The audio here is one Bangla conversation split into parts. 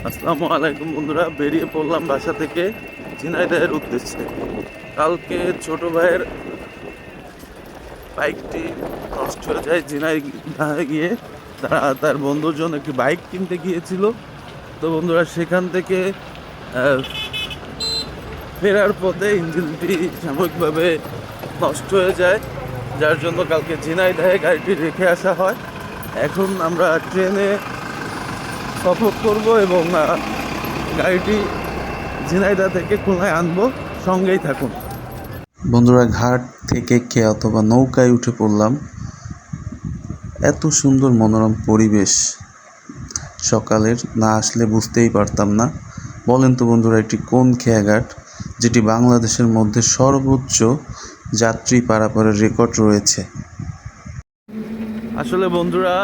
আসসালামু আলাইকুম বন্ধুরা, বেরিয়ে পড়লাম বাসা থেকে ঝিনাইদহের উদ্দেশ্যে। কালকে ছোট ভাইয়ের বাইকটি নষ্ট হয়ে যায় ঝিনাইদহে গিয়ে। তার বন্ধুর জন্য একটি বাইক কিনতে গিয়েছিল। তো বন্ধুরা, সেখান থেকে ফেরার পথে ইঞ্জিনটি সাময়িকভাবে নষ্ট হয়ে যায়, যার জন্য কালকে ঝিনাইদহে গাড়িটি রেখে আসা হয়। এখন আমরা ট্রেনে সফর করব এবং গাড়িটি ঝিনাইদহ থেকে খুলনায় আনবো। সঙ্গেই থাকুন বন্ধুরা। ঘাট থেকে কে অথবা নৌকায় উঠে পড়লাম। এত সুন্দর মনোরম পরিবেশ সকালের, না আসলে বুঝতেই পারতাম না। বলেন তো বন্ধুরা, এটি কোন খেয়াঘাট যেটি বাংলাদেশের মধ্যে সর্বোচ্চ যাত্রী পারাপারের রেকর্ড রয়েছে? আসলে বন্ধুরা,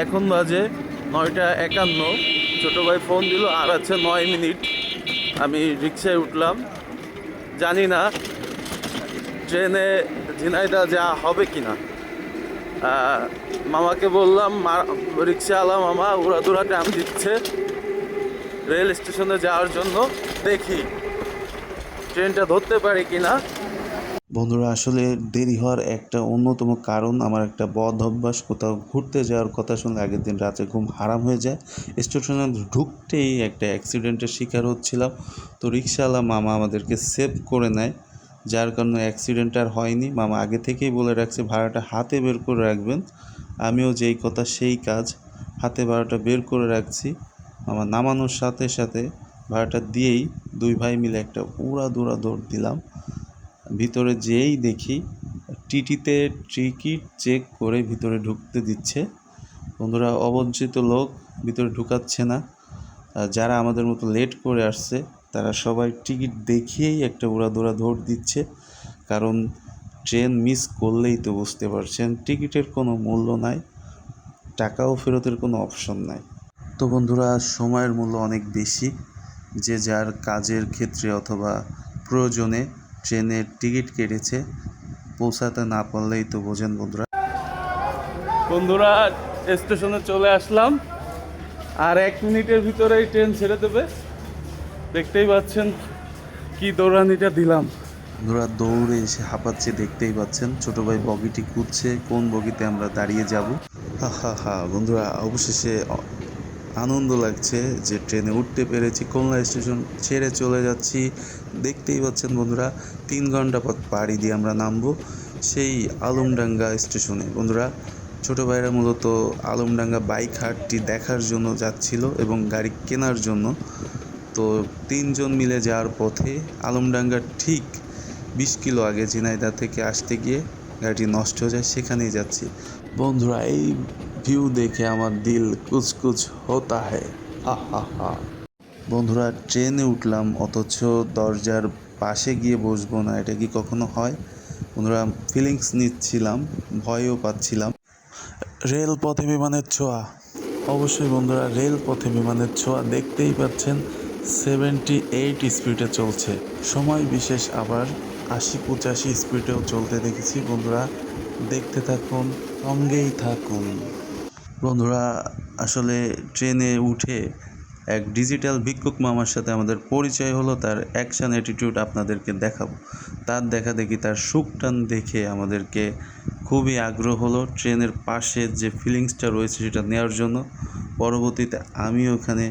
এখন বাজে 9টা 51। ছোটো ভাই ফোন দিল, আর আছে 9 মিনিট। আমি রিক্সায় উঠলাম। জানি না ট্রেনে ঝিনাইদহ যাওয়া হবে কি না। মামাকে বললাম, রিক্সাওয়ালা মামা উড়াদুরা টান দিচ্ছে রেল স্টেশনে যাওয়ার জন্য। দেখি ট্রেনটা ধরতে পারি কি না। বন্ধুরা, আসলে দেরি হওয়ার একটা অন্যতম কারণ আমার একটা বদ অভ্যাস। কোথাও ঘুরতে যাওয়ার কথা শুনলে আগের দিন রাতে ঘুম হারাম হয়ে যায়। স্টেশনে ঢুকতেই একটা অ্যাক্সিডেন্টের শিকার হচ্ছিলাম। তো রিক্সাওয়ালা মামা আমাদেরকে সেভ করে নেয়, যার কারণে অ্যাক্সিডেন্ট আর হয়নি। মামা আগে থেকেই বলে রাখছে ভাড়াটা হাতে বের করে রাখবেন। আমিও যেই কথা সেই কাজ, হাতে ভাড়াটা বের করে রাখছি। মামা নামানোর সাথে সাথে ভাড়াটা দিয়েই দুই ভাই মিলে একটা উড়াদুরা দৌড় দিলাম। ভিতরে যেয়েই দেখি টিটিতে টিকিট চেক করে ভিতরে ঢুকতে দিচ্ছে। বন্ধুরা, অবঞ্চিত লোক ভিতরে ঢুকাচ্ছে না। যারা আমাদের মতো লেট করে আসছে তারা সবাই টিকিট দেখিয়েই একটা উড়াদুরা দৌড় দিচ্ছে। কারণ ট্রেন মিস করলেই তো বুঝতে পারছেন টিকিটের কোনো মূল্য নাই, টাকাও ফেরতের কোনো অপশন নাই। তো বন্ধুরা, সময়ের মূল্য অনেক বেশি। যে যার কাজের ক্ষেত্রে অথবা প্রয়োজনে ট্রেনের টিকিট কেটেছে, পৌঁছাতে না পারলেই তো বোঝেন বন্ধুরা। বন্ধুরা, স্টেশনে চলে আসলাম। আর 1 মিনিটের ভিতরেই ট্রেন ছেড়ে দেবে। দেখতেই পাচ্ছেন কি দৌড়ানিটা দিলাম। বন্ধুরা, দৌড়ে এসে হাঁপাচ্ছে, দেখতেই পাচ্ছেন। ছোট ভাই বগিটি খুঁজছে কোন বগিতে আমরা দাঁড়িয়ে যাব। হা হা হা বন্ধুরা, অবশেষে আনন্দ লাগছে যে ট্রেনে উঠতে পেরেছি। খুলনা স্টেশন ছেড়ে চলে যাচ্ছি। দেখতেই পাচ্ছেন বন্ধুরা, 3 ঘন্টা পথ পাড়ি দিয়ে আমরা নামবো সেই আলমডাঙ্গা স্টেশনে। বন্ধুরা, ছোটো ভাইরা মূলত আলমডাঙ্গা বাইক হাটটি দেখার জন্য যাচ্ছিল এবং গাড়ি কেনার জন্য। তো 3জন মিলে যাওয়ার পথে আলমডাঙ্গার ঠিক 20 কিলো আগে ঝিনাইদহ থেকে আসতে গিয়ে গাড়িটি নষ্ট হয়ে যায়, সেখানেই যাচ্ছি। বন্ধুরা, এই ভিউ দেখে আমার দিল কুছ কুছ হতা হ্যায়। হা হা হা। বন্ধুরা, ট্রেনে উঠলাম অথচ দরজার পাশে গিয়ে বসবো না, এটা কি কখনো হয়? বন্ধুরা, ফিলিংস নিচ্ছিলাম, ভয়ও পাচ্ছিলাম। রেলপথে বিমানের ছোঁয়া। অবশ্যই বন্ধুরা, রেলপথে বিমানের ছোঁয়া। দেখতেই পাচ্ছেন 78 স্পিডে চলছে। সময় বিশেষ আবার 80-85 স্পিডেও চলতে দেখেছি। বন্ধুরা, দেখতে থাকুন, সঙ্গেই থাকুন। বন্ধুরা, আসলে ট্রেনে উঠে এক ডিজিটাল ভিক্ষুক মামার সাথে আমাদের পরিচয় হলো। তার অ্যাকশান অ্যাটিটিউড আপনাদেরকে দেখাবো। তার দেখা দেখি, তার সুখটান দেখে আমাদেরকে খুবই আগ্রহ হলো ট্রেনের পাশে যে ফিলিংসটা রয়েছে সেটা নেওয়ার জন্য। পরবর্তীতে আমিও ওখানে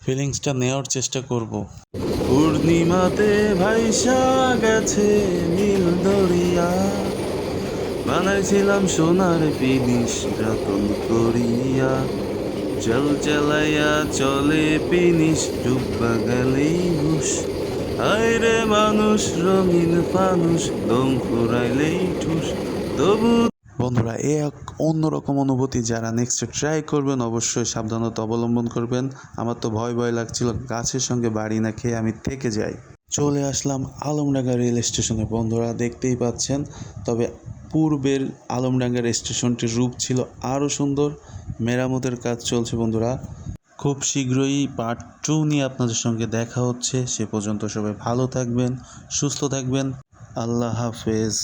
ফিলিংসটা নেওয়ার চেষ্টা করব। পূর্ণিমাতে ভাইসা গেছে নীল দরিয়া, বানাইছিলাম সোনার পিনিস যতন করিয়া, জল চালাইয়া চলে পিনিস ডুববা গেলেই হুশ, আইরে মানুষ রঙিন ফানুষ দম ফুরাইলেই ঠুস তবু। বন্ধুরা, এক অন্যরকম অনুভূতি। যারা নেক্সট ট্রাই করবেন অবশ্যই সাবধানতা অবলম্বন করবেন। আমার তো ভয় ভয় লাগছিল, গাছের সঙ্গে বাড়ি না খেয়ে আমি থেকে যাই। চলে আসলাম আলমডাঙ্গা রেল স্টেশনে। বন্ধুরা, দেখতেই পাচ্ছেন। তবে পূর্বের আলমডাঙ্গার স্টেশনটির রূপ ছিল আরও সুন্দর। মেরামতের কাজ চলছে বন্ধুরা। খুব শীঘ্রই পার্ট 2 নিয়ে আপনাদের সঙ্গে দেখা হচ্ছে। সে পর্যন্ত সবাই ভালো থাকবেন, সুস্থ থাকবেন। আল্লাহ হাফেজ।